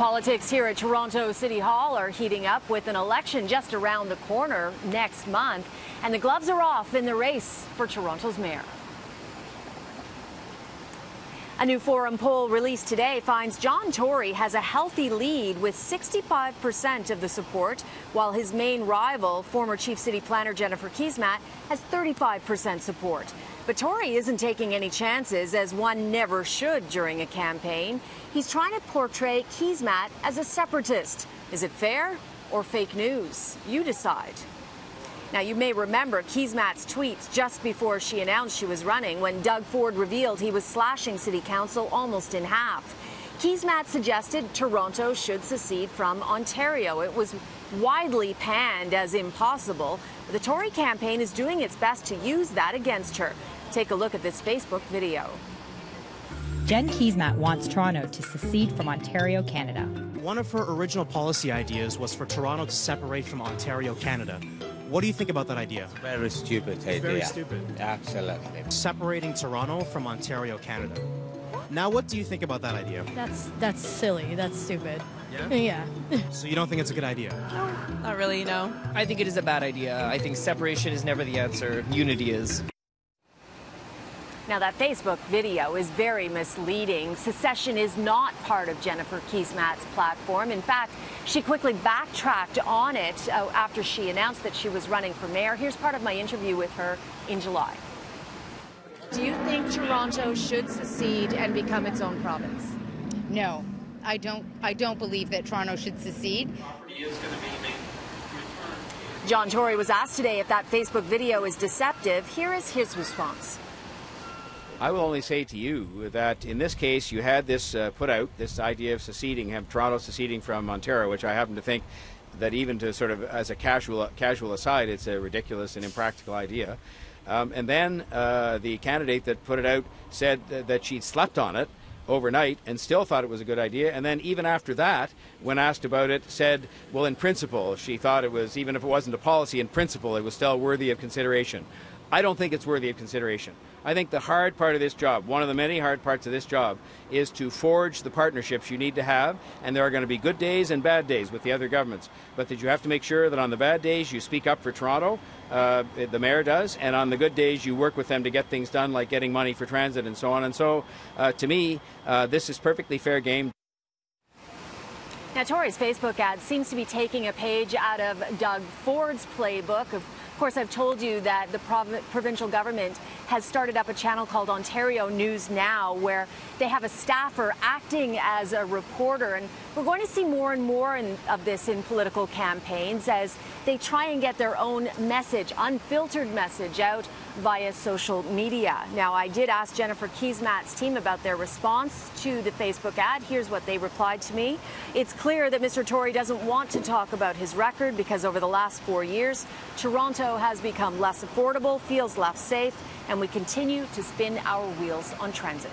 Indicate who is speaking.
Speaker 1: Politics here at Toronto City Hall are heating up with an election just around the corner next month, and the gloves are off in the race for Toronto's mayor. A new Forum poll released today finds John Tory has a healthy lead with 65% of the support, while his main rival, former Chief City Planner Jennifer Keesmaat, has 35% support. But Tory isn't taking any chances, as one never should during a campaign. He's trying to portray Keesmaat as a separatist. Is it fair or fake news? You decide. Now, you may remember Keesmaat's tweets just before she announced she was running, when Doug Ford revealed he was slashing City Council almost in half. Keesmaat suggested Toronto should secede from Ontario. It was widely panned as impossible. The Tory campaign is doing its best to use that against her. Take a look at this Facebook video.
Speaker 2: Jen Keesmaat wants Toronto to secede from Ontario, Canada.
Speaker 3: One of her original policy ideas was for Toronto to separate from Ontario, Canada. What do you think about that idea?
Speaker 4: Very stupid idea.
Speaker 3: Very stupid.
Speaker 4: Absolutely.
Speaker 3: Separating Toronto from Ontario, Canada. Now, what do you think about that idea?
Speaker 5: That's silly. That's stupid.
Speaker 3: Yeah?
Speaker 5: Yeah.
Speaker 3: So you don't think it's a good idea?
Speaker 6: No, not really, no.
Speaker 7: I think it is a bad idea. I think separation is never the answer. Unity is.
Speaker 1: Now, that Facebook video is very misleading. Secession is not part of Jennifer Keesmaat's platform. In fact, she quickly backtracked on it after she announced that she was running for mayor. Here's part of my interview with her in July. Do you think Toronto should secede and become its own province?
Speaker 8: No, I don't believe that Toronto should secede.
Speaker 1: John Tory was asked today if that Facebook video is deceptive. Here is his response.
Speaker 9: I will only say to you that in this case you had this put out, this idea of seceding, have Toronto seceding from Ontario, which I happen to think that even to sort of as a casual aside, it's a ridiculous and impractical idea. And then the candidate that put it out said that she'd slept on it overnight and still thought it was a good idea. And then even after that, when asked about it, said, well, in principle, she thought it was, even if it wasn't a policy, in principle, it was still worthy of consideration. I don't think it's worthy of consideration. I think the hard part of this job, one of the many hard parts of this job, is to forge the partnerships you need to have, and there are going to be good days and bad days with the other governments, but that you have to make sure that on the bad days you speak up for Toronto, the mayor does, and on the good days you work with them to get things done, like getting money for transit and so on. And so, to me, this is perfectly fair game.
Speaker 1: Now, Tory's Facebook ad seems to be taking a page out of Doug Ford's playbook. Of course, I've told you that the provincial government has started up a channel called Ontario News Now, where they have a staffer acting as a reporter. And we're going to see more and more of this in political campaigns as they try and get their own message, unfiltered message, out via social media. Now, I did ask Jennifer Keesmaat's team about their response to the Facebook ad. Here's what they replied to me. It's clear that Mr. Tory doesn't want to talk about his record because over the last 4 years, Toronto has become less affordable, feels less safe, and we continue to spin our wheels on transit.